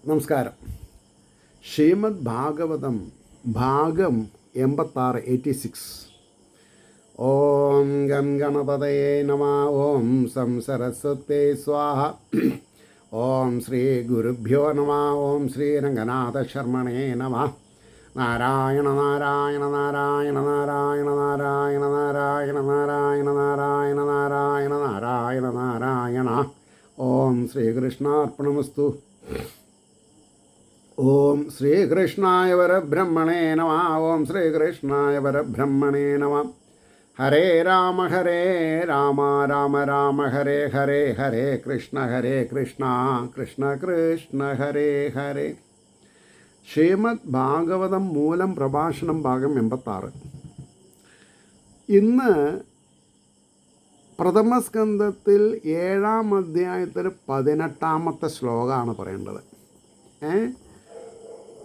നമസ്കാരം. ശ്രീമദ് ഭാഗവതം ഭാഗം 86. ഓം ഗം ഗണപതയേ നമ. ഓം സം സരസ്വതേ സ്വാഹ. ഓം ശ്രീ ഗുരുഭ്യോ നമ. ഓം ശ്രീ രംഗനാഥ ശർമ്മണേ നമ. നാരായണ നാരായണ നാരായണ നാരായണ നാരായണ നാരായണ നാരായണ നാരായണ നാരായണ നാരായണ നാരായണ. ഓം ശ്രീകൃഷ്ണാർപ്പണമസ്തു. ഓം ശ്രീകൃഷ്ണായ പരബ്രഹ്മണേ നമ. ഓം ശ്രീകൃഷ്ണായ പരബ്രഹ്മണേ നമ. ഹരേ രാമ രാമ രാമ ഹരേ ഹരേ, ഹരേ കൃഷ്ണ കൃഷ്ണ കൃഷ്ണ ഹരേ ഹരേ. ശ്രീമദ് ഭാഗവതം മൂലം പ്രഭാഷണം ഭാഗം 86. ഇന്ന് പ്രഥമസ്കന്ധത്തിൽ 7-ാം അധ്യായത്തിൽ 18-ാമത്തെ ശ്ലോകമാണ് പറയേണ്ടത്.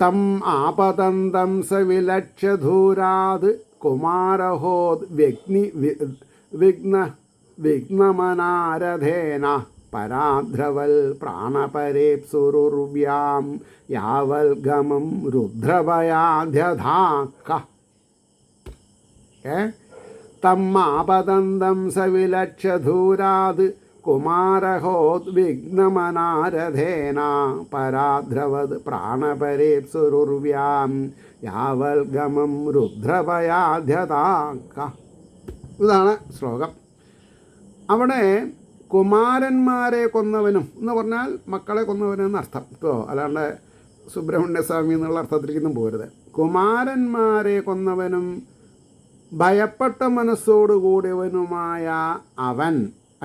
തം ആപതന്തം സവിലക്ഷ്യധൂരാത് കുമാരഹോത് വിഘ്നമനാരഥേന പരാദ്രവൽ പ്രാണപരേപ്സുരുർവ്യാം യാവൽ ഗമം രുദ്രഭയാധ്യധാക. തം ആപതന്തം സവിലക്ഷ്യധൂരാത് കുമാരഹോത് വിഘ്നമനാരഥേന പരാദ്രവത് പ്രാണപരേപ്സുരുർവ്യാം യാവൽ ഗമം രുദ്രഭയാധ്യതാക. ഇതാണ് ശ്ലോകം. അവിടെ കുമാരന്മാരെ കൊന്നവനും എന്ന് പറഞ്ഞാൽ മക്കളെ കൊന്നവനെന്ന് അർത്ഥം കേട്ടോ, അല്ലാണ്ട് സുബ്രഹ്മണ്യസ്വാമി എന്നുള്ള അർത്ഥത്തിലേക്കൊന്നും പോരുത്. കുമാരന്മാരെ കൊന്നവനും ഭയപ്പെട്ട മനസ്സോടുകൂടിയവനുമായ അവൻ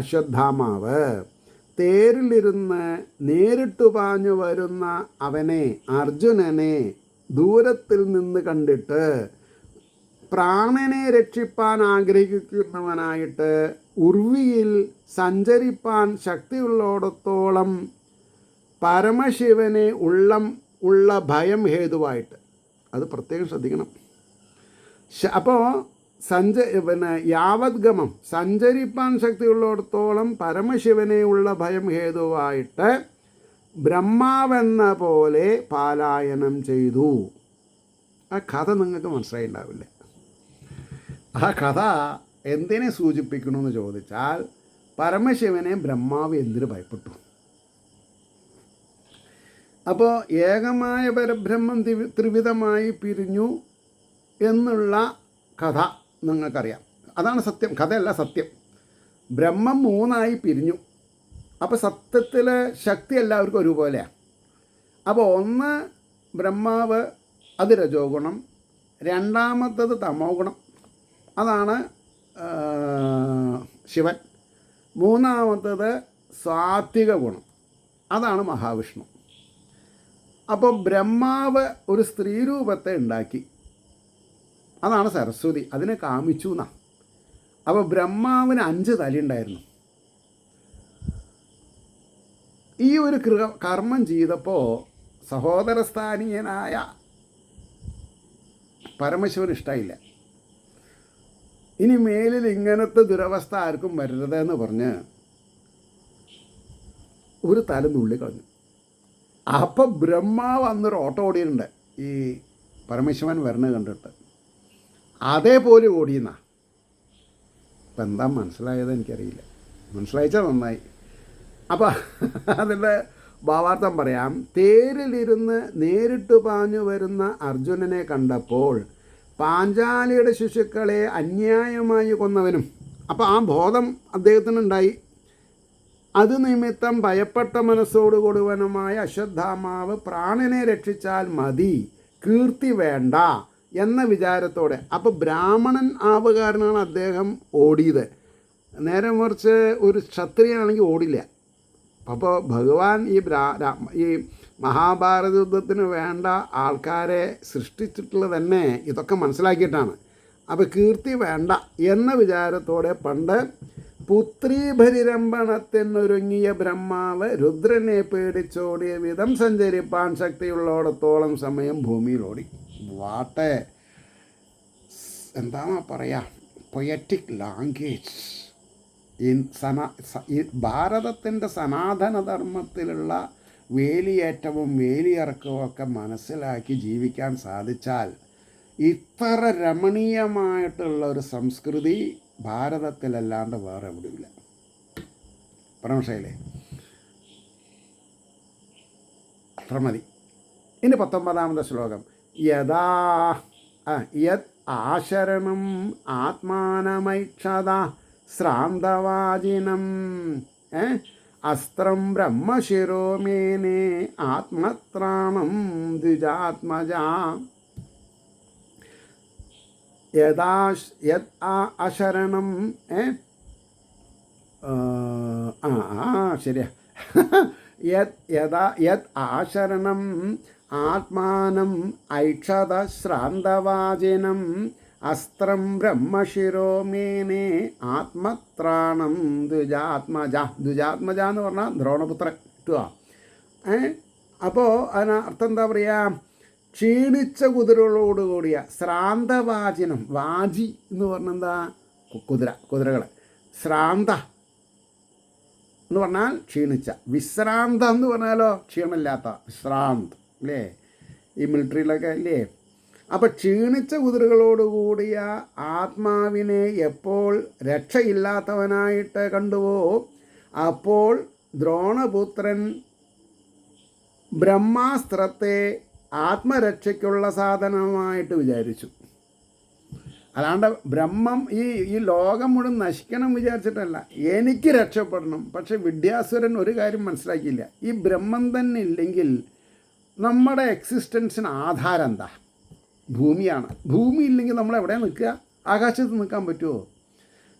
അശ്വത്ഥാമാവ് തേരിലിരുന്ന് നേരിട്ടു പാഞ്ഞു വരുന്ന അവനെ, അർജുനനെ ദൂരത്തിൽ നിന്ന് കണ്ടിട്ട് പ്രാണനെ രക്ഷിപ്പാൻ ആഗ്രഹിക്കുന്നവനായിട്ട് ഉർവിയിൽ സഞ്ചരിപ്പാൻ ശക്തിയുള്ളിടത്തോളം പരമശിവനെ ഉള്ള ഭയം ഹേതുവായിട്ട്, അത് പ്രത്യേകം ശ്രദ്ധിക്കണം. അപ്പോൾ യാവദ്ഗമം സഞ്ചരിപ്പാൻ ശക്തിയുള്ളിടത്തോളം പരമശിവനെ ഉള്ള ഭയം ഹേതുവായിട്ട് ബ്രഹ്മാവെന്ന പോലെ പാലായനം ചെയ്തു. ആ കഥ നിങ്ങൾക്ക് മനസ്സിലായിണ്ടാവില്ല. ആ കഥ എന്തിനെ സൂചിപ്പിക്കണമെന്ന് ചോദിച്ചാൽ, പരമശിവനെ ബ്രഹ്മാവ് എന്തിനു ഭയപ്പെട്ടു? അപ്പോൾ ഏകമായ പരബ്രഹ്മം ത്രിവിധമായി പിരിഞ്ഞു എന്നുള്ള കഥ നിങ്ങൾക്കറിയാം. അതാണ് സത്യം, കഥയല്ല സത്യം. ബ്രഹ്മം 3ആയി പിരിഞ്ഞു. അപ്പോൾ സത്യത്തിൽ ശക്തി എല്ലാവർക്കും ഒരുപോലെയാണ്. അപ്പോൾ ഒന്ന് ബ്രഹ്മാവ്, അത് രജോ ഗുണം. രണ്ടാമത്തത് തമോ ഗുണം, അതാണ് ശിവൻ. മൂന്നാമത്തത് സാത്വിക ഗുണം, അതാണ് മഹാവിഷ്ണു. അപ്പോൾ ബ്രഹ്മാവ് ഒരു സ്ത്രീ രൂപത്തെ ഉണ്ടാക്കി, അതാണ് സരസ്വതി. അതിനെ കാമിച്ചു എന്നാണ്. അപ്പോൾ ബ്രഹ്മാവിന് 5 തലയുണ്ടായിരുന്നു. ഈ ഒരു കർമ്മം ചെയ്തപ്പോൾ സഹോദരസ്ഥാനീയനായ പരമശിവന് ഇഷ്ടമായില്ല. ഇനി മേലിൽ ഇങ്ങനത്തെ ദുരവസ്ഥ ആർക്കും വരരുതെന്ന് പറഞ്ഞ് ഒരു തല നുള്ളിക്കളഞ്ഞു. അപ്പം ബ്രഹ്മാവ് അന്നൊരു ഓട്ടം ഓടിയിട്ടുണ്ട് ഈ പരമശിവൻ വരണ കണ്ടിട്ട്. അതേപോലെ ഓടിയെന്നാ. ഇപ്പം എന്താ മനസ്സിലായത് എനിക്കറിയില്ല. മനസ്സിലായിച്ചാൽ നന്നായി. അപ്പോൾ അതിൻ്റെ ഭാവാർത്ഥം പറയാം. തേരിലിരുന്ന് നേരിട്ട് പാഞ്ഞു വരുന്ന അർജുനനെ കണ്ടപ്പോൾ പാഞ്ചാലിയുടെ ശിശുക്കളെ അന്യായമായി കൊന്നവനും, അപ്പോൾ ആ ബോധം അദ്ദേഹത്തിനുണ്ടായി. അത് നിമിത്തം ഭയപ്പെട്ട മനസ്സോടുകൂടുവനുമായ അശ്വത്ഥാമാവ് പ്രാണനെ രക്ഷിച്ചാൽ മതി, കീർത്തി വേണ്ട എന്ന വിചാരത്തോടെ. അപ്പോൾ ബ്രാഹ്മണൻ ആവുകാരനാണ് അദ്ദേഹം ഓടിയത്. നേരെ മറിച്ച് ഒരു ക്ഷത്രിയനാണെങ്കിൽ ഓടില്ല. അപ്പോൾ ഭഗവാൻ ഈ മഹാഭാരത യുദ്ധത്തിന് വേണ്ട ആൾക്കാരെ സൃഷ്ടിച്ചിട്ടുള്ളത് തന്നെ ഇതൊക്കെ മനസ്സിലാക്കിയിട്ടാണ്. അപ്പോൾ കീർത്തി വേണ്ട എന്ന വിചാരത്തോടെ പണ്ട് പുത്രീപരിരംഭണത്തിനൊരുങ്ങിയ ബ്രഹ്മാവ് രുദ്രനെ പേടിച്ചോടിയ വിധം സഞ്ചരിപ്പാൻ ശക്തിയുള്ളിടത്തോളം സമയം ഭൂമിയിലോടി. വാട്ടെ എന്താണ് പറയുക, പൊയറ്റിക് ലാംഗ്വേജ്. ഈ ഭാരതത്തിൻ്റെ സനാതനധർമ്മത്തിലുള്ള വേലിയേറ്റവും വേലിയിറക്കവും ഒക്കെ മനസ്സിലാക്കി ജീവിക്കാൻ സാധിച്ചാൽ ഇത്ര രമണീയമായിട്ടുള്ള ഒരു സംസ്കൃതി ഭാരതത്തിലല്ലാണ്ട് വേറെ എവിടെയില്ല. പരമശയിലെ അത്ര മതി. ഇനി 19ാമത്തെ ശ്ലോകം. യഥാ യത് ആശരണം ആത്മാനമൈക്ഷത ശ്രാന്തവാജിനം അസ്ത്രം ബ്രഹ്മശിരോമേനെ ആത്മത്രാണം ദ്വിജാത്മജ. യത് അശരണം ശരിയാ യത് ആശരണം ആത്മാനം ഐക്ഷത ശ്രാന്തവാജിനം അസ്ത്രം ബ്രഹ്മശിരോമേനെ ആത്മത്രാണം ദ്വിജാത്മജ. ദ്വിജാത്മജ എന്ന് പറഞ്ഞാൽ ദ്രോണപുത്രൻ കിട്ടുക. അപ്പോൾ അതിന് അർത്ഥം എന്താ പറയുക? ക്ഷീണിച്ച കുതിരകളോടുകൂടിയ ശ്രാന്തവാചിനം. വാജി എന്ന് പറഞ്ഞാൽ എന്താ? കുതിരകൾ. ശ്രാന്ത എന്ന് പറഞ്ഞാൽ ക്ഷീണിച്ച. വിശ്രാന്ത എന്ന് പറഞ്ഞാലോ ക്ഷീണമില്ലാത്ത, വിശ്രാന്ത് അല്ലേ? ഈ മിലിറ്ററിയിലൊക്കെ അല്ലേ? അപ്പം ക്ഷീണിച്ച കുതിരകളോടുകൂടിയ ആത്മാവിനെ എപ്പോൾ രക്ഷയില്ലാത്തവനായിട്ട് കണ്ടുവോ അപ്പോൾ ദ്രോണപുത്രൻ ബ്രഹ്മാസ്ത്രത്തെ ആത്മരക്ഷയ്ക്കുള്ള സാധനമായിട്ട് വിചാരിച്ചു. അല്ലാണ്ട് ബ്രഹ്മം ഈ ലോകം മുഴുവൻ നശിക്കണം വിചാരിച്ചിട്ടല്ല, എനിക്ക് രക്ഷപ്പെടണം. പക്ഷെ വിദ്യാസുരൻ ഒരു കാര്യം മനസ്സിലാക്കിയില്ല. ഈ ബ്രഹ്മം തന്നെ ഇല്ലെങ്കിൽ നമ്മുടെ എക്സിസ്റ്റൻസിന് ആധാരം എന്താ? ഭൂമിയാണ്. ഭൂമി ഇല്ലെങ്കിൽ നമ്മൾ എവിടെ നിൽക്കുക? ആകാശത്ത് നിൽക്കാൻ പറ്റുമോ?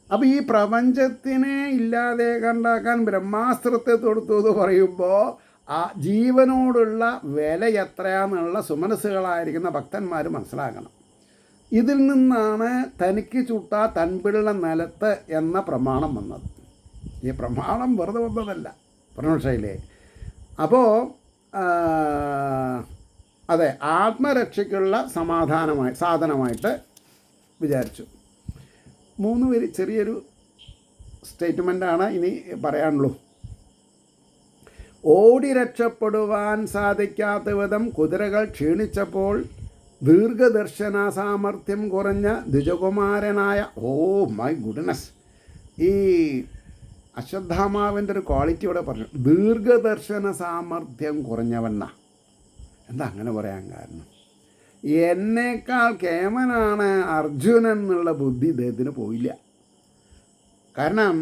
അപ്പോൾ ഈ പ്രപഞ്ചത്തിനെ ഇല്ലാതെ കണ്ടാക്കാൻ ബ്രഹ്മാസ്ത്രത്തെ തൊടുത്തു എന്ന് പറയുമ്പോൾ ആ ജീവനോടുള്ള വില എത്രയാണെന്നുള്ള സുമനസ്സുകളായിരിക്കുന്ന ഭക്തന്മാർ മനസ്സിലാക്കണം. ഇതിൽ നിന്നാണ് തനിക്ക് ചുട്ട തൻപിള്ള നിലത്ത് എന്ന പ്രമാണം വന്നത്. ഈ പ്രമാണം വെറുതെ വന്നതല്ല പരമശയിലെ. അപ്പോൾ അതെ, ആത്മരക്ഷയ്ക്കുള്ള സാധനമായിട്ട് വിചാരിച്ചു. 3 പേര് ചെറിയൊരു സ്റ്റേറ്റ്മെൻറ്റാണ് ഇനി പറയാനുള്ളൂ. ഓടി രക്ഷപ്പെടുവാൻ സാധിക്കാത്ത വിധം കുതിരകൾ ക്ഷീണിച്ചപ്പോൾ ദീർഘദർശന സാമർഥ്യം കുറഞ്ഞ ദ്വിജകുമാരനായ മൈ ഗുഡ്നസ്, ഈ അശ്വത്ഥാമാവിൻ്റെ ഒരു ക്വാളിറ്റി ഇവിടെ പറഞ്ഞു. ദീർഘദർശന സാമർഥ്യം കുറഞ്ഞവണ്ണ. എന്താ അങ്ങനെ പറയാൻ കാരണം? എന്നേക്കാൾ കേമനാണ് അർജുനൻ എന്നുള്ള ബുദ്ധി ഇദ്ദേഹത്തിന് പോയില്ല. കാരണം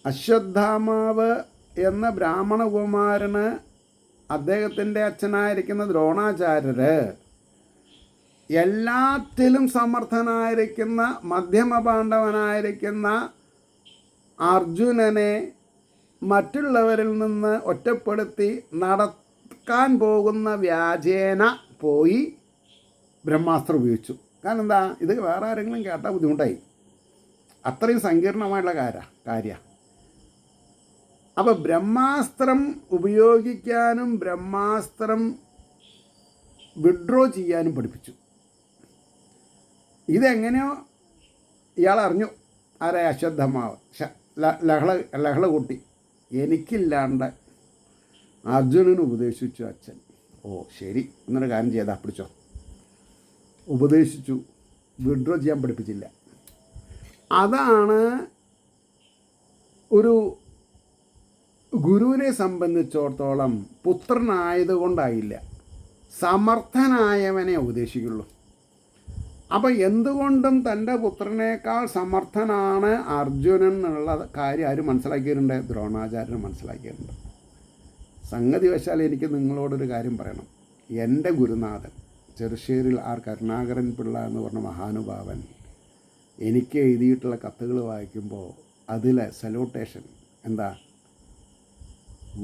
അശ്വത്ഥാമാവ് എന്ന ബ്രാഹ്മണകുമാരന് അദ്ദേഹത്തിൻ്റെ അച്ഛനായിരിക്കുന്ന ദ്രോണാചാര്യർ എല്ലാത്തിലും സമർത്ഥനായിരിക്കുന്ന മധ്യമപാണ്ഡവനായിരിക്കുന്ന അർജുനനെ മറ്റുള്ളവരിൽ നിന്ന് ഒറ്റപ്പെടുത്തി നടക്കാൻ പോകുന്ന വ്യാജേന പോയി ബ്രഹ്മാസ്ത്രം ഉപയോഗിച്ചു. കാരണം എന്താ? ഇത് വേറെ ആരെങ്കിലും കേട്ടാൽ ബുദ്ധിമുട്ടായി. അത്രയും സങ്കീർണമായിട്ടുള്ള കാര്യമാണ്. അപ്പോൾ ബ്രഹ്മാസ്ത്രം ഉപയോഗിക്കാനും ബ്രഹ്മാസ്ത്രം വിഡ്രോ ചെയ്യാനും പഠിപ്പിച്ചു. ഇതെങ്ങനെയോ ഇയാൾ അറിഞ്ഞു. ആരെ? അശ്വത്ഥമാവ് ലഹള കൂട്ടി. എനിക്കില്ലാണ്ട് അർജുനന് ഉപദേശിച്ചു അച്ഛൻ. ശരി എന്നൊരു കാര്യം ചെയ്താൽ പിടിച്ചോ. ഉപദേശിച്ചു, വിഡ്രോ ചെയ്യാൻ പഠിപ്പിച്ചില്ല. അതാണ് ഒരു ഗുരുവിനെ സംബന്ധിച്ചിടത്തോളം പുത്രനായതുകൊണ്ടായില്ല, സമർത്ഥനായവനെ ഉപദേശിക്കുള്ളൂ. അപ്പം എന്തുകൊണ്ടും തൻ്റെ പുത്രനേക്കാൾ സമർത്ഥനാണ് അർജുനൻ എന്നുള്ള കാര്യം ആര് മനസ്സിലാക്കിയിട്ടുണ്ട്? ദ്രോണാചാര്യൻ മനസ്സിലാക്കിയിട്ടുണ്ട്. സംഗതി വശാൽ എനിക്ക് നിങ്ങളോടൊരു കാര്യം പറയണം. എൻ്റെ ഗുരുനാഥൻ ചെറുശ്ശേരിൽ കരുണാകരൻ പിള്ള എന്ന് പറഞ്ഞ മഹാനുഭാവൻ എനിക്ക് എഴുതിയിട്ടുള്ള കത്തുകൾ വായിക്കുമ്പോൾ അതിൽ സല്യൂട്ടേഷൻ എന്താ?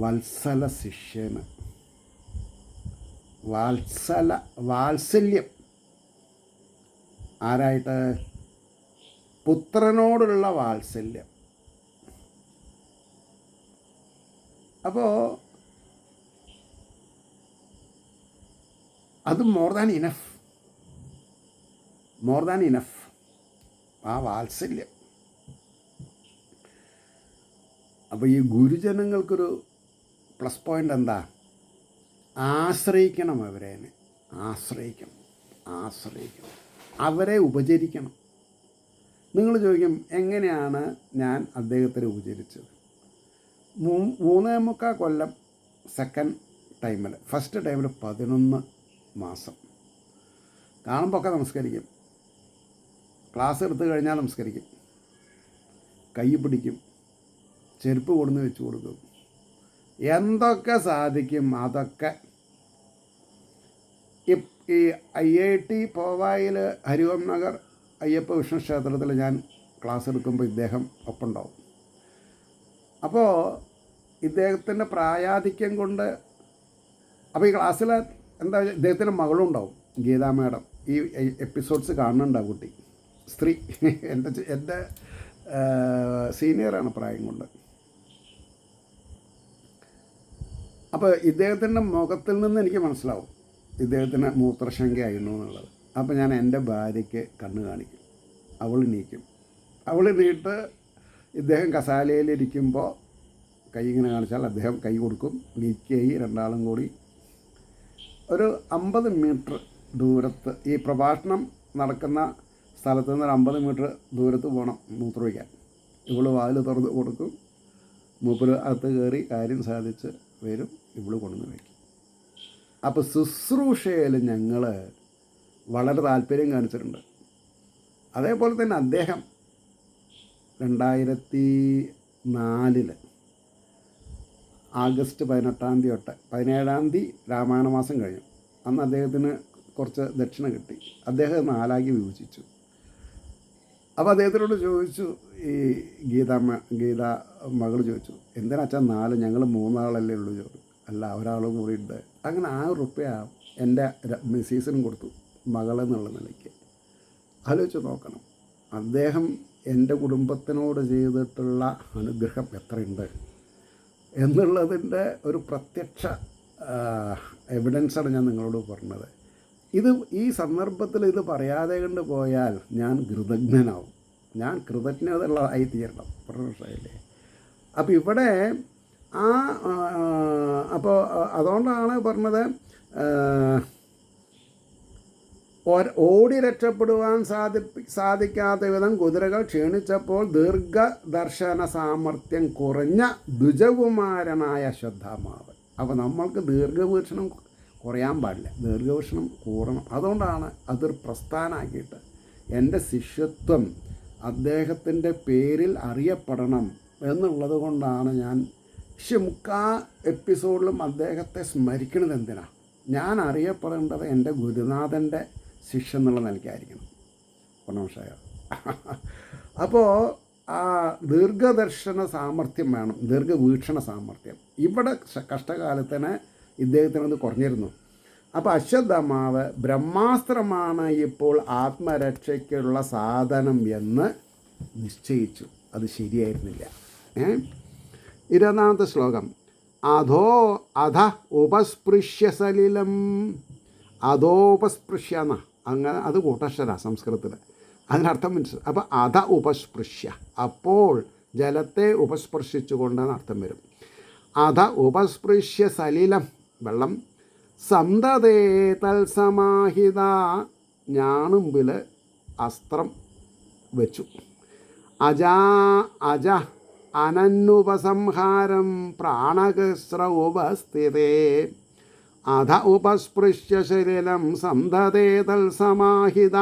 വത്സല ശിഷ്യന്, വാത്സല്യം. ആരായിട്ട്? പുത്രനോടുള്ള വാത്സല്യം. അപ്പോൾ അത് മോർ ദാൻ ഇനഫ്. ആ വാത്സല്യം. അപ്പോൾ ഈ ഗുരുജനങ്ങൾക്കൊരു പ്ലസ് പോയിൻ്റ് എന്താ? ആശ്രയിക്കണം, അവരെ ആശ്രയിക്കണം, അവരെ ഉപചരിക്കണം. നിങ്ങൾ ചോദിക്കും, എങ്ങനെയാണ് ഞാൻ അദ്ദേഹത്തെ ഉപചരിച്ചത്? 3.25 കൊല്ലം സെക്കൻഡ് ടൈമിൽ, ഫസ്റ്റ് ടൈമിൽ 11 മാസം. കാണുമ്പോൾ ഒക്കെ നമസ്കരിക്കും, ക്ലാസ് എടുത്തു കഴിഞ്ഞാൽ നമസ്കരിക്കും, കൈ പിടിക്കും, ചെരുപ്പ് കൊടുന്ന് വെച്ച് കൊടുക്കും, എന്തൊക്കെ സാധിക്കും അതൊക്കെ. ഈ IIT പോവായിൽ ഹരിഓം നഗർ അയ്യപ്പ വിഷ്ണു ക്ഷേത്രത്തിൽ ഞാൻ ക്ലാസ് എടുക്കുമ്പോൾ ഇദ്ദേഹം ഒപ്പം ഉണ്ടാവും. അപ്പോൾ ഇദ്ദേഹത്തിൻ്റെ പ്രായാധിക്യം കൊണ്ട്, അപ്പോൾ ഈ ക്ലാസ്സിൽ എന്താ, ഇദ്ദേഹത്തിൻ്റെ മകളും ഉണ്ടാവും, ഗീതാ മാഡം. ഈ എപ്പിസോഡ്സ് കാണുന്നുണ്ടാവും കുട്ടി, സ്ത്രീ, എൻ്റെ സീനിയറാണ് പ്രായം കൊണ്ട്. അപ്പോൾ ഇദ്ദേഹത്തിൻ്റെ മുഖത്തിൽ നിന്ന് എനിക്ക് മനസ്സിലാവും ഇദ്ദേഹത്തിന് മൂത്രശങ്കയായിരുന്നു എന്നുള്ളത്. അപ്പോൾ ഞാൻ എൻ്റെ ഭാര്യയ്ക്ക് കണ്ണ് കാണിക്കും, അവൾ നീട്ട് ഇദ്ദേഹം കസാലയിലിരിക്കുമ്പോൾ കൈ ഇങ്ങനെ കാണിച്ചാൽ അദ്ദേഹം കൈ കൊടുക്കും, നീക്കുകയും രണ്ടാളും കൂടി ഒരു 50 മീറ്റർ ദൂരത്ത്, ഈ പ്രഭാഷണം നടക്കുന്ന സ്ഥലത്ത് നിന്ന് ഒരു 50 മീറ്റർ ദൂരത്ത് പോകണം മൂത്രമൊഴിക്കാൻ. ഇവൾ വാതിൽ തുറന്ന് കൊടുക്കും, മൂപ്പര് അകത്ത് കയറി കാര്യം സാധിച്ച് വരും, ഇവൾ കൊണ്ടുവന്ന് വയ്ക്കും. അപ്പോൾ ശുശ്രൂഷയിൽ ഞങ്ങൾ വളരെ താല്പര്യം കാണിച്ചിട്ടുണ്ട്. അതേപോലെ തന്നെ അദ്ദേഹം 2004 ആഗസ്റ്റ് 18 തൊട്ട് 17 രാമായണ മാസം കഴിഞ്ഞു. അന്ന് അദ്ദേഹത്തിന് കുറച്ച് ദക്ഷിണ കിട്ടി. അദ്ദേഹം 4 വിഭജിച്ചു. അപ്പോൾ അദ്ദേഹത്തിനോട് ചോദിച്ചു, ഈ ഗീത മകൾ ചോദിച്ചു, എന്തിനാ അച്ഛാ 4, ഞങ്ങൾ 3 ആളല്ലേ ഉള്ളൂ ചോദിച്ചു. അല്ല, ഒരാളും കൂടി ഉണ്ട്. അങ്ങനെ 1000 റുപ്യ എൻ്റെ മിസ്സീസിനും കൊടുത്തു, മകളെന്നുള്ള നിലയ്ക്ക്. ആലോചിച്ച് നോക്കണം, അദ്ദേഹം എൻ്റെ കുടുംബത്തിനോട് ചെയ്തിട്ടുള്ള അനുഗ്രഹം എത്രയുണ്ട് എന്നുള്ളതിൻ്റെ ഒരു പ്രത്യക്ഷ എവിഡൻസാണ് ഞാൻ നിങ്ങളോട് പറഞ്ഞത്. ഈ സന്ദർഭത്തിൽ ഇത് പറയാതെ കണ്ട് പോയാൽ ഞാൻ കൃതജ്ഞനാവും, ഞാൻ കൃതജ്ഞതയുള്ളതായി തീരണം. പ്രശ്നമില്ലേ? അപ്പോൾ ഇവിടെ അപ്പോൾ അതുകൊണ്ടാണ് പറഞ്ഞത്, ഓടി രക്ഷപ്പെടുവാൻ സാധിക്കാത്ത വിധം കുതിരകൾ ക്ഷീണിച്ചപ്പോൾ ദീർഘദർശന സാമർഥ്യം കുറഞ്ഞ ദ്വിജകുമാരനായ അശ്വത്ഥാമാവ്. അപ്പോൾ നമ്മൾക്ക് ദീർഘവീക്ഷണം കുറയാൻ പാടില്ല, ദീർഘവീക്ഷണം കൂടണം. അതുകൊണ്ടാണ് അതൊരു പ്രസ്ഥാനമാക്കിയിട്ട് എൻ്റെ ശിഷ്യത്വം അദ്ദേഹത്തിൻ്റെ പേരിൽ അറിയപ്പെടണം എന്നുള്ളത് കൊണ്ടാണ് ഞാൻ മുക്കാ എപ്പിസോഡിലും അദ്ദേഹത്തെ സ്മരിക്കുന്നത്. എന്തിനാണ്? ഞാൻ അറിയപ്പെടേണ്ടത് എൻ്റെ ഗുരുനാഥൻ്റെ ശിഷ്യ എന്നുള്ള നിലയ്ക്കായിരിക്കണം. മനസ്സിലായോ? അപ്പോൾ ആ ദീർഘദർശന സാമർഥ്യം വേണം, ദീർഘവീക്ഷണ സാമർഥ്യം. ഇവിടെ കഷ്ടകാലത്തിന് ഇദ്ദേഹത്തിനത് കുറഞ്ഞിരുന്നു. അപ്പോൾ അശ്വത്ഥമാവ് ബ്രഹ്മാസ്ത്രമാണ് ഇപ്പോൾ ആത്മരക്ഷയ്ക്കുള്ള സാധനം എന്ന് നിശ്ചയിച്ചു. അത് ശരിയായിരുന്നില്ല. 20ാമത്തെ ശ്ലോകം, അധ ഉപസ്പൃശ്യ സലിലം. അധോപസ്പൃശ്യ എന്ന, അങ്ങനെ അത് കൂട്ടക്ഷര സംസ്കൃതത്തിൽ, അതിനർത്ഥം മനസ്സിലായി. അപ്പോൾ അധ ഉപസ്പൃശ്യ, അപ്പോൾ ജലത്തെ ഉപസ്പർശിച്ചുകൊണ്ടെന്ന് അർത്ഥം വരും. അധ ഉപസ്പൃശ്യ സലിലം, വെള്ളം. സന്തതേ തൽസമാഹിത, ഞാണുമ്പിൽ അസ്ത്രം വെച്ചു. അജ അനന്നുപസംഹാരം പ്രാണകസ്ര ഉപസ്ഥിതേ. അധ ഉപസ്പൃശ്യ ശരീരം സന്തതേ തൽസമാഹിത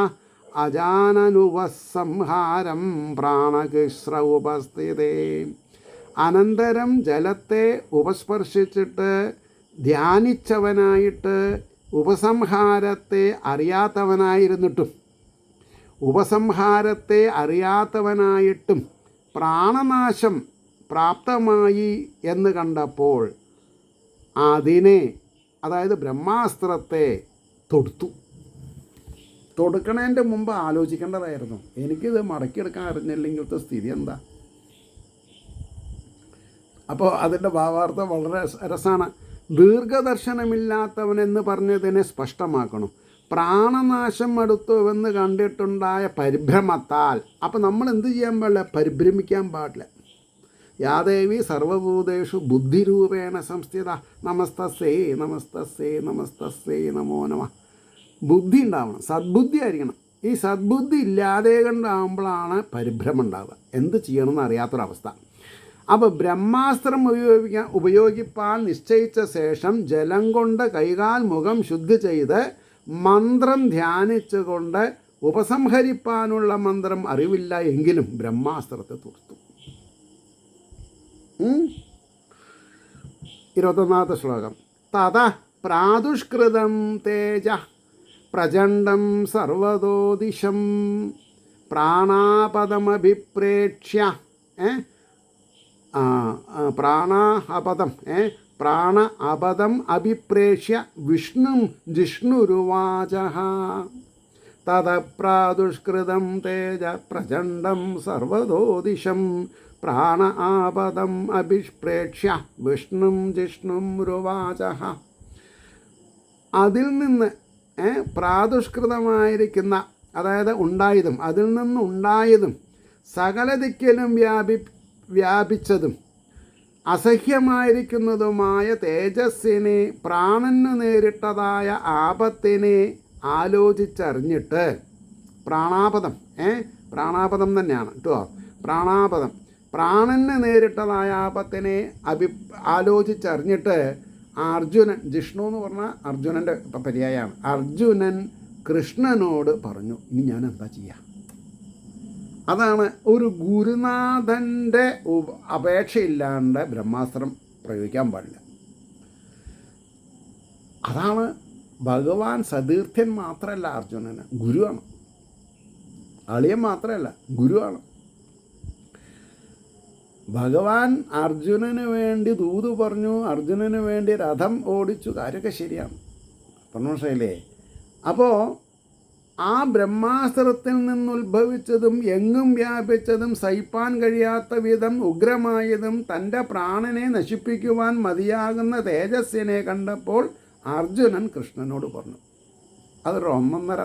അജാനനുപസംഹാരം പ്രാണകസ്ര ഉപസ്ഥിതേ. അനന്തരം ജലത്തെ ഉപസ്പർശിച്ചിട്ട് ധ്യാനിച്ചവനായിട്ട് ഉപസംഹാരത്തെ അറിയാത്തവനായിട്ടും പ്രാണനാശം പ്രാപ്തമായി എന്ന് കണ്ടപ്പോൾ അതിനെ, അതായത് ബ്രഹ്മാസ്ത്രത്തെ തൊടുക്കണതിൻ്റെ മുമ്പ് ആലോചിക്കേണ്ടതായിരുന്നു. എനിക്കിത് മടക്കിയെടുക്കാൻ അറിഞ്ഞില്ലെങ്കിലത്തെ സ്ഥിതി എന്താ? അപ്പോൾ അതിൻ്റെ ഭാവാർത്ഥം വളരെ രസമാണ്. ദീർഘദർശനമില്ലാത്തവനെന്ന് പറഞ്ഞതിനെ സ്പഷ്ടമാക്കണം. പ്രാണനാശം അടുത്തുവെന്ന് കണ്ടിട്ടുണ്ടായ പരിഭ്രമത്താൽ. അപ്പോൾ നമ്മൾ എന്ത് ചെയ്യാൻ പാടില്ല? പരിഭ്രമിക്കാൻ പാടില്ല. യാദേവി സർവഭൂതേഷു ബുദ്ധിരൂപേണ സംസ്ഥിത നമസ്തസ്സേ നമസ്തസ്സേ നമസ്തസ്സേ നമോ നമ. ബുദ്ധി ഉണ്ടാവണം, സദ്ബുദ്ധി ആയിരിക്കണം. ഈ സദ്ബുദ്ധി ഇല്ലാതെ കണ്ടാകുമ്പോഴാണ് പരിഭ്രമം ഉണ്ടാവുക, എന്ത് ചെയ്യണമെന്ന് അറിയാത്തൊരവസ്ഥ. അപ്പോൾ ബ്രഹ്മാസ്ത്രം ഉപയോഗിപ്പാൻ നിശ്ചയിച്ച ശേഷം ജലം കൊണ്ട് കൈകാൽ മുഖം ശുദ്ധി ചെയ്ത് മന്ത്രം ധ്യാനിച്ചുകൊണ്ട് ഉപസംഹരിപ്പാനുള്ള മന്ത്രം അറിവില്ല എങ്കിലും ബ്രഹ്മാസ്ത്രത്തെ തീർത്തു. 21ാമത്തെ ശ്ലോകം. തത പ്രാദുഷ്കൃതം തേജ പ്രചണ്ഡം സർവതോ ദിശം പ്രാണാപദമഭിപ്രേക്ഷ്യ പ്രാണ അപദം അഭിപ്രേക്ഷ്യ വിഷ്ണും ജിഷ്ണുരുവാച. തത പ്രാദുഷ്കൃതം തേജ പ്രചണ്ഡം സർവതോ ദിശം പ്രാണ ആപദം അഭിപ്രേക്ഷ്യ വിഷ്ണും ജിഷ്ണും രുവാച. അതിൽ നിന്ന് പ്രാദുഷ്കൃതമായിരിക്കുന്ന, അതായത് ഉണ്ടായതും അതിൽ നിന്നുണ്ടായതും സകല ദിക്കിലും വ്യാപിച്ചതും അസഹ്യമായിരിക്കുന്നതുമായ തേജസ്സിനെ, പ്രാണന് നേരിട്ടതായ ആപത്തിനെ ആലോചിച്ചറിഞ്ഞിട്ട്, പ്രാണാപദം പ്രാണാപദം തന്നെയാണ് കേട്ടോ, പ്രാണാപദം, പ്രാണന് നേരിട്ടതായ ആപത്തിനെ ആലോചിച്ചറിഞ്ഞിട്ട് അർജുനൻ, ജിഷ്ണു എന്ന് പറഞ്ഞാൽ അർജുനൻ്റെ പര്യായമാണ്, അർജുനൻ കൃഷ്ണനോട് പറഞ്ഞു, ഇനി ഞാൻ എന്താ ചെയ്യുക? അതാണ് ഒരു ഗുരുനാഥൻ്റെ അപേക്ഷയില്ലാണ്ട് ബ്രഹ്മാസ്ത്രം പ്രയോഗിക്കാൻ പാടില്ല. അതാണ് ഭഗവാൻ സതീർത്ഥ്യൻ മാത്രമല്ല അർജുനന്, ഗുരുവാണ്. അളിയൻ മാത്രമല്ല, ഗുരുവാണ്. ഭഗവാൻ അർജുനന് വേണ്ടി ദൂത് പറഞ്ഞു, അർജുനന് വേണ്ടി രഥം ഓടിച്ചു, കാര്യമൊക്കെ ശരിയാണ്, പറഞ്ഞേ. അപ്പോൾ ആ ബ്രഹ്മാസ്ത്രത്തിൽ നിന്നുത്ഭവിച്ചതും എങ്ങും വ്യാപിച്ചതും സഹിപ്പാൻ കഴിയാത്ത വിധം ഉഗ്രമായതും തൻ്റെ പ്രാണനെ നശിപ്പിക്കുവാൻ മതിയാകുന്ന തേജസ്സിനെ കണ്ടപ്പോൾ അർജുനൻ കൃഷ്ണനോട് പറഞ്ഞു. അതൊരു ഒന്നൊന്നര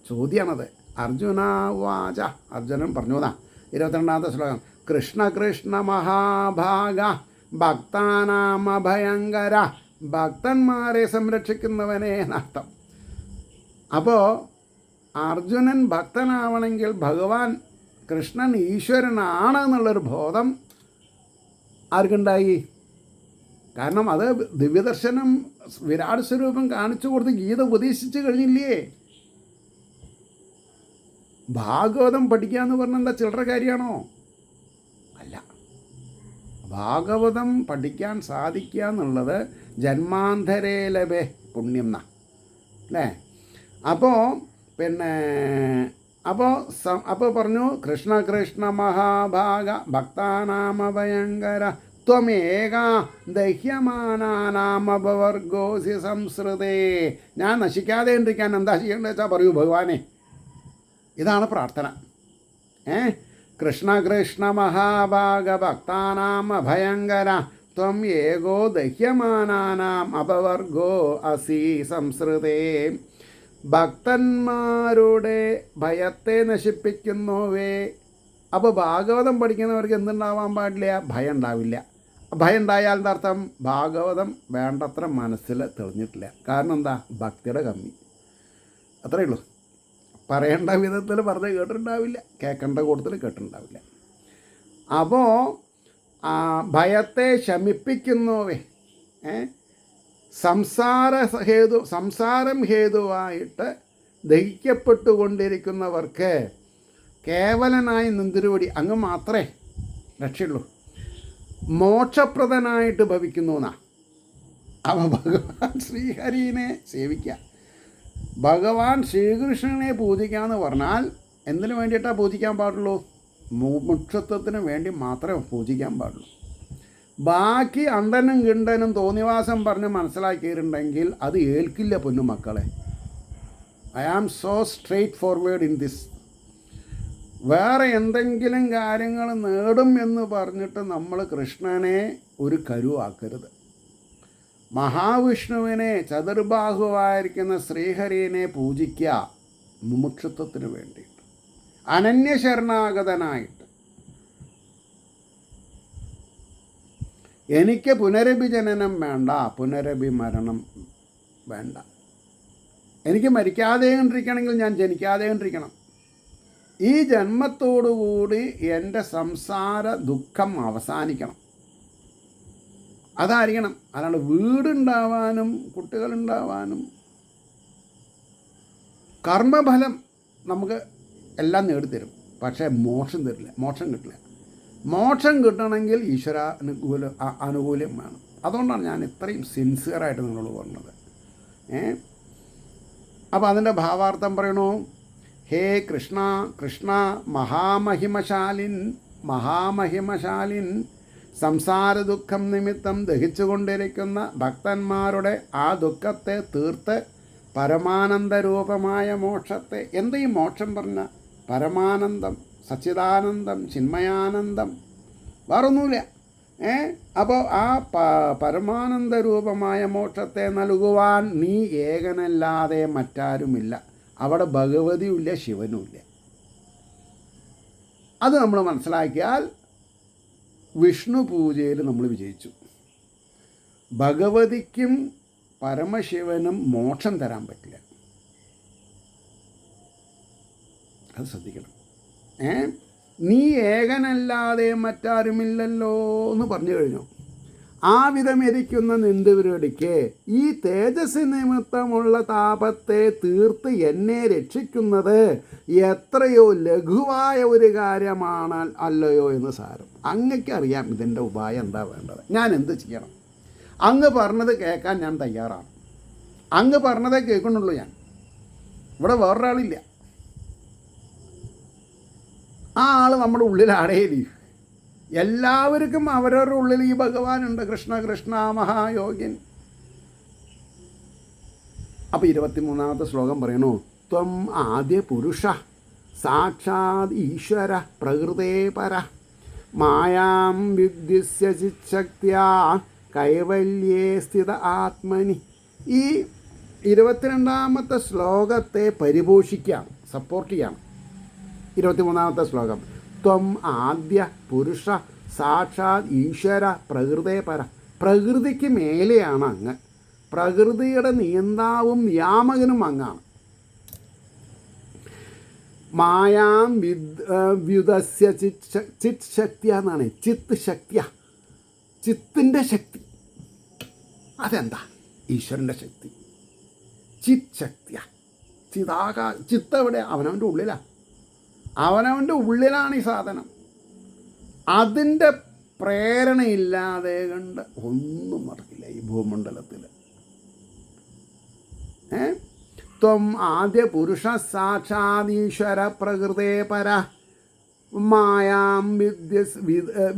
ചോദ്യമാണത്. അർജുനാവാച, അർജുനൻ പറഞ്ഞതാ. 22ാമത്തെ ശ്ലോകം. കൃഷ്ണ കൃഷ്ണ മഹാഭാഗ ഭക്താനാമഭയങ്കര, ഭക്തന്മാരെ സംരക്ഷിക്കുന്നവനെ എന്നർത്ഥം. അപ്പോൾ അർജുനൻ ഭക്തനാവണമെങ്കിൽ ഭഗവാൻ കൃഷ്ണൻ ഈശ്വരനാണ് എന്നുള്ളൊരു ബോധം ആർക്കുണ്ടായി? കാരണം അത് ദിവ്യദർശനം വിരാട് സ്വരൂപം കാണിച്ചു കൊടുത്ത് ഗീത ഉപദേശിച്ച് കഴിഞ്ഞില്ലേ? ഭാഗവതം പഠിക്കുക എന്ന് പറഞ്ഞാൽ എന്താ ചില്ലറ കാര്യമാണോ? അല്ല. ഭാഗവതം പഠിക്കാൻ സാധിക്കുക എന്നുള്ളത് ജന്മാന്തരേ ലഭേ പുണ്യം എന്നാ അല്ലേ? അപ്പോൾ പറഞ്ഞു കൃഷ്ണ കൃഷ്ണ മഹാഭാഗ ഭക്താനാമഭയങ്കര ത്വമേക ദഹ്യമാനാനാമപവർഗോസി സംസൃതേ. ഞാൻ നശിക്കാതെ ഇരിക്കാൻ എന്താ ചെയ്യേണ്ടത് വെച്ചാൽ പറയൂ ഭഗവാനെ. ഇതാണ് പ്രാർത്ഥന. കൃഷ്ണ കൃഷ്ണ മഹാഭാഗ ഭക്താനാം അഭയങ്കര ത്വം ഏകോ ദഹ്യമാനാനാം അപവർഗോ അസി സംസൃതേ. ഭക്തന്മാരുടെ ഭയത്തെ നശിപ്പിക്കുന്നവേ. അപ്പോൾ ഭാഗവതം പഠിക്കുന്നവർക്ക് എന്തുണ്ടാവാൻ പാടില്ല? ഭയം ഉണ്ടാവില്ല. ഭയം ഉണ്ടായാൽ എന്താ അർത്ഥം? ഭാഗവതം വേണ്ടത്ര മനസ്സിൽ തെളിഞ്ഞിട്ടില്ല. കാരണം എന്താ? ഭക്തിയുടെ കമ്മി, അത്രയേ ഉള്ളൂ. പറയേണ്ട വിധത്തിൽ പറഞ്ഞ് കേട്ടിട്ടുണ്ടാവില്ല, കേൾക്കേണ്ട കൂട്ടത്തിൽ കേട്ടിട്ടുണ്ടാവില്ല. അപ്പോൾ ഭയത്തെ ശമിപ്പിക്കുന്നവേ, സംസാരം ഹേതുവായിട്ട് ദഹിക്കപ്പെട്ടുകൊണ്ടിരിക്കുന്നവർക്ക് കേവലനായി നിന്തിരുവടി അങ്ങ് മാത്രമേ രക്ഷയുള്ളൂ, മോക്ഷപ്രദനായിട്ട് ഭവിക്കുന്നു എന്നാ. അവ ഭഗവാൻ ശ്രീഹരിനെ സേവിക്കുക, ഭഗവാൻ ശ്രീകൃഷ്ണനെ പൂജിക്കുക എന്ന് പറഞ്ഞാൽ എന്തിനു വേണ്ടിയിട്ടാണ് പൂജിക്കാൻ പാടുള്ളൂ? മുക്ഷത്വത്തിന് വേണ്ടി മാത്രമേ പൂജിക്കാൻ പാടുള്ളൂ. ബാക്കി അണ്ടനും കിണ്ടനും തോന്നിവാസം പറഞ്ഞ് മനസ്സിലാക്കിയിട്ടുണ്ടെങ്കിൽ അത് ഏൽക്കില്ല പൊന്നു മക്കളെ. I am so straightforward in this. വേറെ എന്തെങ്കിലും കാര്യങ്ങൾ നേടും എന്ന് പറഞ്ഞിട്ട് നമ്മൾ കൃഷ്ണനെ ഒരു കരുവാക്കരുത്. മഹാവിഷ്ണുവിനെ, ചതുർബാഹുവായിരിക്കുന്ന ശ്രീഹരിനെ പൂജിക്കുക മുമുക്ഷത്വത്തിന് വേണ്ടിയിട്ട്, അനന്യശരണാഗതനായിട്ട്. എനിക്ക് പുനരഭിജനനം വേണ്ട, പുനരഭിമരണം വേണ്ട. എനിക്ക് മരിക്കാതെ കണ്ടിരിക്കണമെങ്കിൽ ഞാൻ ജനിക്കാതെ കണ്ടിരിക്കണം. ഈ ജന്മത്തോടുകൂടി എൻ്റെ സംസാര ദുഃഖം അവസാനിക്കണം. അതായിരിക്കണം. അല്ലാണ്ട് വീടുണ്ടാവാനും കുട്ടികളുണ്ടാവാനും കർമ്മഫലം നമുക്ക് എല്ലാം നേടിത്തരും, പക്ഷേ മോക്ഷം തരില്ല, മോക്ഷം കിട്ടില്ല. മോക്ഷം കിട്ടണമെങ്കിൽ ഈശ്വര അനുകൂല്യം വേണം. അതുകൊണ്ടാണ് ഞാൻ ഇത്രയും സിൻസിയറായിട്ട് നിങ്ങളോട് പറഞ്ഞത്. അപ്പോൾ അതിൻ്റെ ഭാവാർത്ഥം പറയണു. ഹേ കൃഷ്ണ, കൃഷ്ണ മഹാമഹിമശാലിൻ സംസാര ദുഃഖം നിമിത്തം ദഹിച്ചുകൊണ്ടിരിക്കുന്ന ഭക്തന്മാരുടെ ആ ദുഃഖത്തെ തീർത്ത് പരമാനന്ദരൂപമായ മോക്ഷത്തെ, എന്താ ഈ മോക്ഷം പറഞ്ഞ? പരമാനന്ദം, സച്ചിദാനന്ദം, ചിന്മയാനന്ദം, വേറൊന്നുമില്ല. അപ്പോൾ ആ പരമാനന്ദരൂപമായ മോക്ഷത്തെ നൽകുവാൻ നീ ഏകനല്ലാതെ മറ്റാരുമില്ല. അവിടെ ഭഗവതിയുമില്ല, ശിവനുമില്ല. അത് നമ്മൾ മനസ്സിലാക്കിയാൽ വിഷ്ണു പൂജയിൽ നമ്മൾ വിജയിച്ചു. ഭഗവതിക്കും പരമശിവനും മോക്ഷം തരാൻ പറ്റില്ല. അത് ശ്രദ്ധിക്കണം. നീ ഏകനല്ലാതെ മറ്റാരുമില്ലല്ലോ എന്ന് പറഞ്ഞു കഴിഞ്ഞു. ആ വിധമിരിക്കുന്ന നിന്ദുവരടിക്ക് ഈ തേജസ് നിമിത്തമുള്ള താപത്തെ തീർത്ത് എന്നെ രക്ഷിക്കുന്നത് എത്രയോ ലഘുവായ ഒരു കാര്യമാണ് അല്ലയോ എന്ന് സാരം. അങ്ങയ്ക്കറിയാം ഇതിൻ്റെ ഉപായം എന്താ വേണ്ടത്. ഞാൻ എന്ത് ചെയ്യണം? അങ്ങ് പറഞ്ഞത് കേൾക്കാൻ ഞാൻ തയ്യാറാണ്. അങ്ങ് പറഞ്ഞതേ കേൾക്കണുള്ളൂ ഞാൻ. ഇവിടെ വേറൊരാളില്ല. ആ ആൾ നമ്മുടെ ഉള്ളിൽ ആടേലി. എല്ലാവർക്കും അവരവരുടെ ഉള്ളിൽ ഈ ഭഗവാനുണ്ട്. കൃഷ്ണ കൃഷ്ണ മഹായോഗിൻ. അപ്പോൾ 23-ാമത്തെ ശ്ലോകം പറയണു. ത്വം ആദ്യ പുരുഷ സാക്ഷാത് ഈശ്വര പ്രകൃതേ പര മായാം വിദ്യസ്യ ചിച്ഛക്ത്യാ കൈവല്യേ സ്ഥിത ആത്മനി. ഈ 22-ാമത്തെ ശ്ലോകത്തെ പരിപോഷിക്കാം, സപ്പോർട്ട് ചെയ്യാം. 23-ാമത്തെ ശ്ലോകം. ത്വം ആദ്യ പുരുഷ സാക്ഷാത് ഈശ്വര പ്രകൃതേ പര. പ്രകൃതിക്ക് മേലെയാണ് അങ്ങ്. പ്രകൃതിയുടെ നിയന്താവും നിയാമകനും അങ്ങാണ്. മായാം വ്യുതസ്യ ചിത് ശക്തി എന്നാണ്. ചിത്ത് ശക്തിയ, ചിത്തിൻ്റെ ശക്തി. അതെന്താ? ഈശ്വരൻ്റെ ശക്തി. ചിത് ശക്തിയ. ചിത്ത് എവിടെ? അവനവൻ്റെ ഉള്ളിലാണ്. അവനവൻ്റെ ഉള്ളിലാണ് ഈ സാധനം. അതിൻ്റെ പ്രേരണയില്ലാതെ കണ്ട് ഒന്നും നടക്കില്ല ഈ ഭൂമണ്ഡലത്തിൽ. ത്വം ആദ്യ പുരുഷ സാക്ഷാദീശ്വര പ്രകൃതേ പര മായാം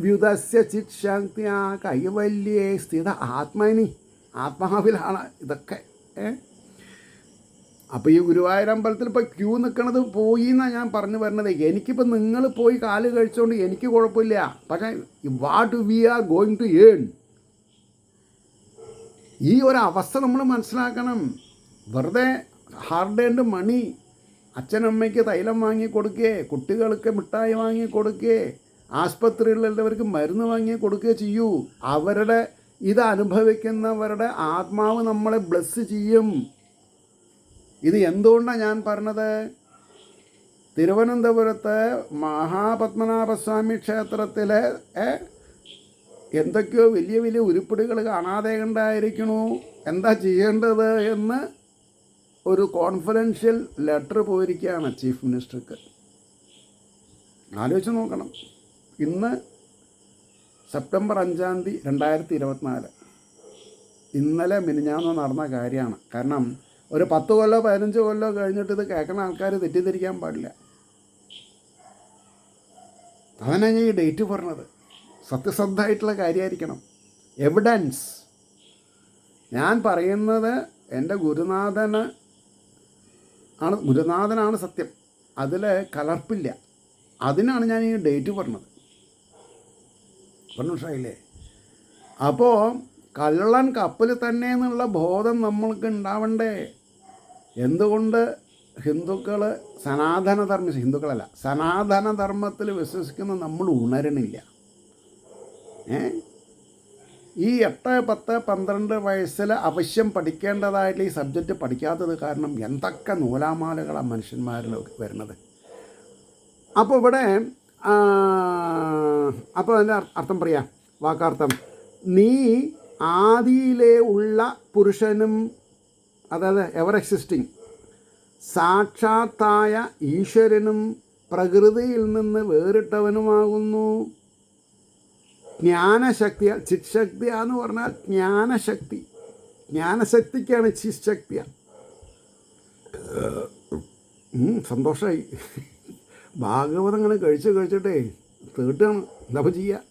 വ്യുതസ്യ ചിക്ഷക്തിയ കൈവല്യേ സ്ഥിത ആത്മനി. ആത്മാവിലാണ് ഇതൊക്കെ. അപ്പോൾ ഈ ഗുരുവായൂരമ്പലത്തിൽ ഇപ്പോൾ ക്യൂ നിൽക്കണത് പോയി എന്നാണ് ഞാൻ പറഞ്ഞു വരുന്നത്. എനിക്കിപ്പോൾ നിങ്ങൾ പോയി കാല് കഴിച്ചുകൊണ്ട് എനിക്ക് കുഴപ്പമില്ല. പക്ഷേ what we are going to earn, ഈ ഒരു അവസ്ഥ നമ്മൾ മനസ്സിലാക്കണം. വെറുതെ ഹാർഡ് ഏൺഡ് മണി അച്ഛനമ്മയ്ക്ക് തൈലം വാങ്ങി കൊടുക്കേ, കുട്ടികൾക്ക് മിഠായി വാങ്ങി കൊടുക്കേ, ആസ്പത്രികളിലുള്ളവർക്ക് മരുന്ന് വാങ്ങി കൊടുക്കുകയോ ചെയ്യൂ. അവരുടെ ഇത് അനുഭവിക്കുന്നവരുടെ ആത്മാവ് നമ്മളെ ബ്ലെസ് ചെയ്യും. ഇത് എന്തുകൊണ്ടാണ് ഞാൻ പറഞ്ഞത്? തിരുവനന്തപുരത്ത് മഹാപത്മനാഭസ്വാമി ക്ഷേത്രത്തിൽ എന്തൊക്കെയോ വലിയ വലിയ ഉരുപ്പിടികൾ കാണാതെ കണ്ടായിരിക്കണു. എന്താ ചെയ്യേണ്ടത് എന്ന് ഒരു കോൺഫിഡൻഷ്യൽ ലെറ്റർ പോയിരിക്കുകയാണ് ചീഫ് മിനിസ്റ്റർക്ക്. ആലോചിച്ച് നോക്കണം. ഇന്ന് സെപ്റ്റംബർ 5 2024. ഇന്നലെ മിനിഞ്ഞാന്ന് നടന്ന കാര്യമാണ്. കാരണം ഒരു 10 കൊല്ലോ 15 കൊല്ലോ കഴിഞ്ഞിട്ട് ഇത് കേൾക്കുന്ന ആൾക്കാർ തെറ്റിദ്ധരിക്കാൻ പാടില്ല. അതന്നെ ഞാൻ ഈ ഡേറ്റ് പറഞ്ഞത്. സത്യസന്ധമായിട്ടുള്ള കാര്യമായിരിക്കണം. എവിഡൻസ്. ഞാൻ പറയുന്നത് എൻ്റെ ഗുരുനാഥനാണ് സത്യം. അതിൽ കലർപ്പില്ല. അതിനാണ് ഞാൻ ഈ ഡേറ്റ് പറഞ്ഞത്. മനസ്സിലായില്ലേ? അപ്പോൾ കള്ളൻ കപ്പൽ തന്നെ എന്നുള്ള ബോധം നമ്മൾക്ക് ഉണ്ടാവണ്ടേ? എന്തുകൊണ്ട് ഹിന്ദുക്കൾ സനാതനധർമ്മത്തിൽ വിശ്വസിക്കുന്ന നമ്മൾ ഉണരണില്ല? ഈ 8, 10, 12 വയസ്സിൽ അവശ്യം പഠിക്കേണ്ടതായിട്ടുള്ള ഈ സബ്ജക്റ്റ് പഠിക്കാത്തത് കാരണം എന്തൊക്കെ നൂലാമാലകളാണ് മനുഷ്യന്മാരിൽ വരുന്നത്. അപ്പോൾ ഇവിടെ അപ്പോൾ അതിൻ്റെ അർത്ഥം പറയാം, വാക്കാർത്ഥം, നീ ആദിയിലെ ഉള്ള പുരുഷനും, അതായത് എവർ എക്സിസ്റ്റിംഗ് സാക്ഷാത്തായ ഈശ്വരനും പ്രകൃതിയിൽ നിന്ന് വേറിട്ടവനുമാകുന്നു. ജ്ഞാനശക്തിയ, ചിത്ശക്തിയ എന്ന് പറഞ്ഞാൽ ജ്ഞാനശക്തി, ജ്ഞാനശക്തിക്കാണ് ചിത്ശക്തിയ. സന്തോഷമായി. ഭാഗവതങ്ങൾ കഴിച്ചിട്ടേ തീട്ടാണ്, എന്താ ചെയ്യുക.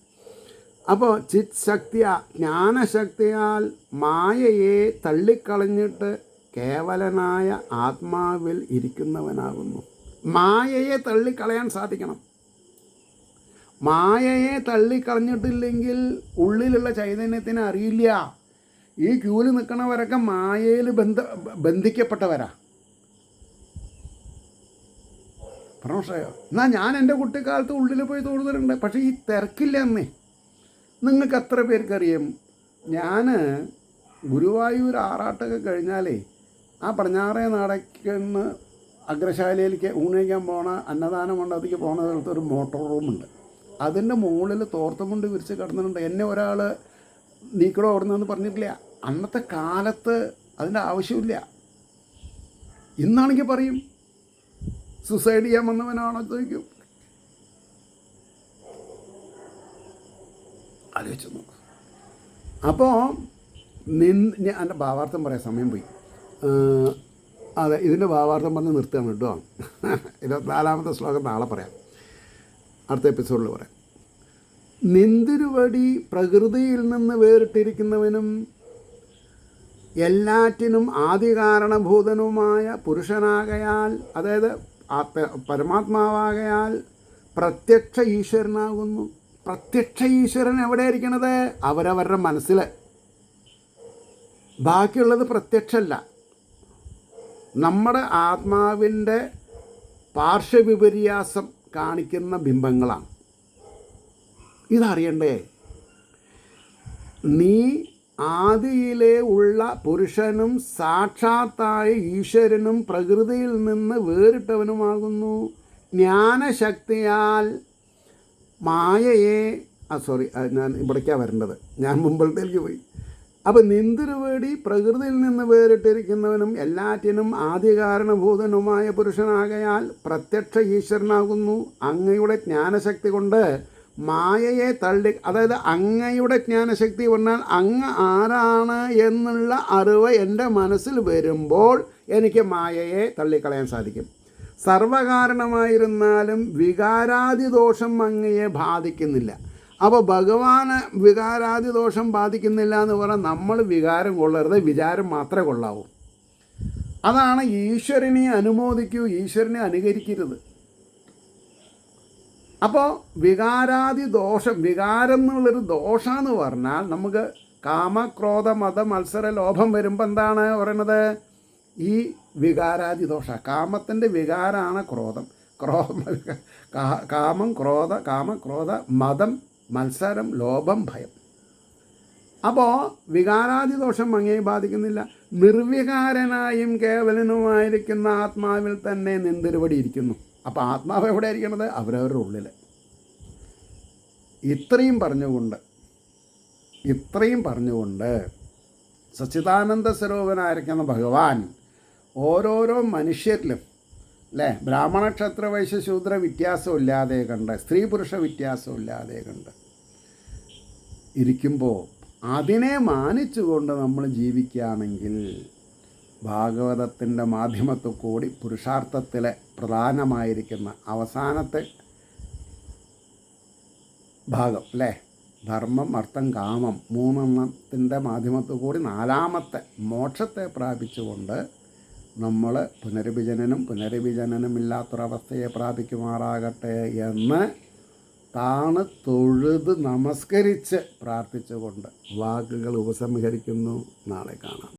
അപ്പോൾ ചിത് ശക്തിയ, ജ്ഞാനശക്തിയാൽ മായയെ തള്ളിക്കളഞ്ഞിട്ട് കേവലനായ ആത്മാവിൽ ഇരിക്കുന്നവനാകുന്നു. മായയെ തള്ളിക്കളയാൻ സാധിക്കണം. മായയെ തള്ളിക്കളഞ്ഞിട്ടില്ലെങ്കിൽ ഉള്ളിലുള്ള ചൈതന്യത്തിന് അറിയില്ല. ഈ ക്യൂവിൽ നിൽക്കണവരൊക്കെ മായയിൽ ബന്ധിക്കപ്പെട്ടവരാ. പ്രശ്നമോ? എന്നാൽ ഞാൻ എൻ്റെ കുട്ടിക്കാലത്ത് ഉള്ളിൽ പോയി തൊഴുതിട്ടുണ്ട്. പക്ഷേ ഈ തിരക്കില്ല എന്നേ. നിങ്ങൾക്ക് എത്ര പേർക്കറിയാം, ഞാൻ ഗുരുവായൂർ ആറാട്ടൊക്കെ കഴിഞ്ഞാലേ ആ പടിഞ്ഞാറേ നടക്കുന്ന അഗ്രശാലയിലേക്ക് ഊണിക്കാൻ പോണ അന്നദാന മണ്ഡപത്തിലേക്ക് പോണ സ്ഥലത്ത് ഒരു മോട്ടോർ റൂമുണ്ട്. അതിൻ്റെ മുകളിൽ തോർത്തും കൊണ്ട് വിരിച്ച് കിടന്നിട്ടുണ്ട്. എന്നെ ഒരാൾ നീക്കടോ ഓടുന്നതെന്ന് പറഞ്ഞിട്ടില്ല. അന്നത്തെ കാലത്ത് അതിൻ്റെ ആവശ്യമില്ല. ഇന്നാണെങ്കിൽ പറയും സുസൈഡ് ചെയ്യാൻ വന്നവനാണോ ചോദിക്കും. ആലോചിച്ചു നോക്കും. അപ്പോൾ എൻ്റെ ഭാവാർത്ഥം പറയാം, സമയം പോയി. അതെ, ഇതിൻ്റെ ഭാവാർത്ഥം പറഞ്ഞ് നിർത്തുകയാണ് കേട്ടോ. 24ാമത്തെ ശ്ലോകം നാളെ പറയാം, അടുത്ത എപ്പിസോഡിൽ പറയാം. നിന്തിരുവടി പ്രകൃതിയിൽ നിന്ന് വേറിട്ടിരിക്കുന്നവനും എല്ലാറ്റിനും ആദികാരണഭൂതനുമായ പുരുഷനാകയാൽ, അതായത് പരമാത്മാവാകയാൽ പ്രത്യക്ഷ ഈശ്വരനാകുന്നു. പ്രത്യക്ഷ ഈശ്വരൻ എവിടെ ഇരിക്കണത്? അവരവരുടെ മനസ്സിൽ. ബാക്കിയുള്ളത് പ്രത്യക്ഷമല്ല, നമ്മുടെ ആത്മാവിൻ്റെ പാർശ്വവിപര്യാസം കാണിക്കുന്ന ബിംബങ്ങളാണ്. ഇതറിയണ്ടേ? നീ ആദിയിലെ ഉള്ള പുരുഷനും സാക്ഷാത്തായ ഈശ്വരനും പ്രകൃതിയിൽ നിന്ന് വേറിട്ടവനുമാകുന്നു. ജ്ഞാനശക്തിയാൽ മായയെ ഞാൻ ഇവിടേക്കാണ് വരേണ്ടത്, ഞാൻ മുമ്പിലത്തേക്ക് പോയി. അപ്പം നിന്തിരുവേടി പ്രകൃതിയിൽ നിന്ന് വേറിട്ടിരിക്കുന്നവനും എല്ലാറ്റിനും ആദികാരണഭൂതനുമായ പുരുഷനാകയാൽ പ്രത്യക്ഷ ഈശ്വരനാകുന്നു. അങ്ങയുടെ ജ്ഞാനശക്തി കൊണ്ട് മായയെ തള്ളി, അതായത് അങ്ങയുടെ ജ്ഞാനശക്തി പറഞ്ഞാൽ അങ്ങ് ആരാണ് എന്നുള്ള അറിവ് എൻ്റെ മനസ്സിൽ വരുമ്പോൾ എനിക്ക് മായയെ തള്ളിക്കളയാൻ സാധിക്കും. സർവകാരണമായിരുന്നാലും വികാരാദി ദോഷം അങ്ങയെ ബാധിക്കുന്നില്ല. അപ്പോൾ ഭഗവാന് വികാരാദി ദോഷം ബാധിക്കുന്നില്ല എന്ന് പറഞ്ഞാൽ നമ്മൾ വികാരം കൊള്ളരുത്, വിചാരം മാത്രമേ കൊള്ളാവൂ. അതാണ് ഈശ്വരനെ അനുമോദിക്കൂ, ഈശ്വരനെ അനുകരിക്കരുത്. അപ്പോൾ വികാരാദി ദോഷം, വികാരം എന്നുള്ളൊരു ദോഷമെന്ന് പറഞ്ഞാൽ നമുക്ക് കാമക്രോധ മത മത്സര ലോഭം വരുമ്പോൾ എന്താണ് പറയുന്നത്? ഈ വികാരാദി ദോഷ, കാമത്തിൻ്റെ വികാരമാണ് ക്രോധം. കാമക്രോധ മതം മത്സരം ലോഭം ഭയം. അപ്പോൾ വികാരാദി ദോഷം അങ്ങയെ ബാധിക്കുന്നില്ല. നിർവികാരനായും കേവലനുമായിരിക്കുന്ന ആത്മാവിൽ തന്നെ നിന്തിരുവടി ഇരിക്കുന്നു. അപ്പോൾ ആത്മാവ് എവിടെ ഇരിക്കണത്? അവരവരുടെ ഉള്ളിൽ. ഇത്രയും പറഞ്ഞുകൊണ്ട് സച്ചിദാനന്ദ സ്വരൂപനായിരിക്കുന്ന ഭഗവാൻ ഓരോരോ മനുഷ്യരിലും, അല്ലേ, ബ്രാഹ്മണ ക്ഷത്ര വൈശ്യ ശൂദ്ര വ്യത്യാസമില്ലാതെ കണ്ട്, സ്ത്രീ പുരുഷ വ്യത്യാസമില്ലാതെ കണ്ട് ഇരിക്കുമ്പോൾ അതിനെ മാനിച്ചുകൊണ്ട് നമ്മൾ ജീവിക്കുകയാണെങ്കിൽ ഭാഗവതത്തിൻ്റെ മാധ്യമത്തിൽ കൂടി പുരുഷാർത്ഥത്തിലെ പ്രധാനമായിരിക്കുന്ന അവസാനത്തെ ഭാഗം, അല്ലേ, ധർമ്മം അർത്ഥം കാമം, മൂന്നെണ്ണത്തിൻ്റെ മാധ്യമത്തിൽ കൂടി നാലാമത്തെ മോക്ഷത്തെ പ്രാപിച്ചുകൊണ്ട് നമ്മൾ പുനരഭിജനനമില്ലാത്തൊരവസ്ഥയെ പ്രാപിക്കുമാറാകട്ടെ എന്ന് തൊഴുത് നമസ്കരിച്ച് പ്രാർത്ഥിച്ചുകൊണ്ട് വാക്കുകൾ ഉപസംഹരിക്കുന്നു. നാളെ കാണാം.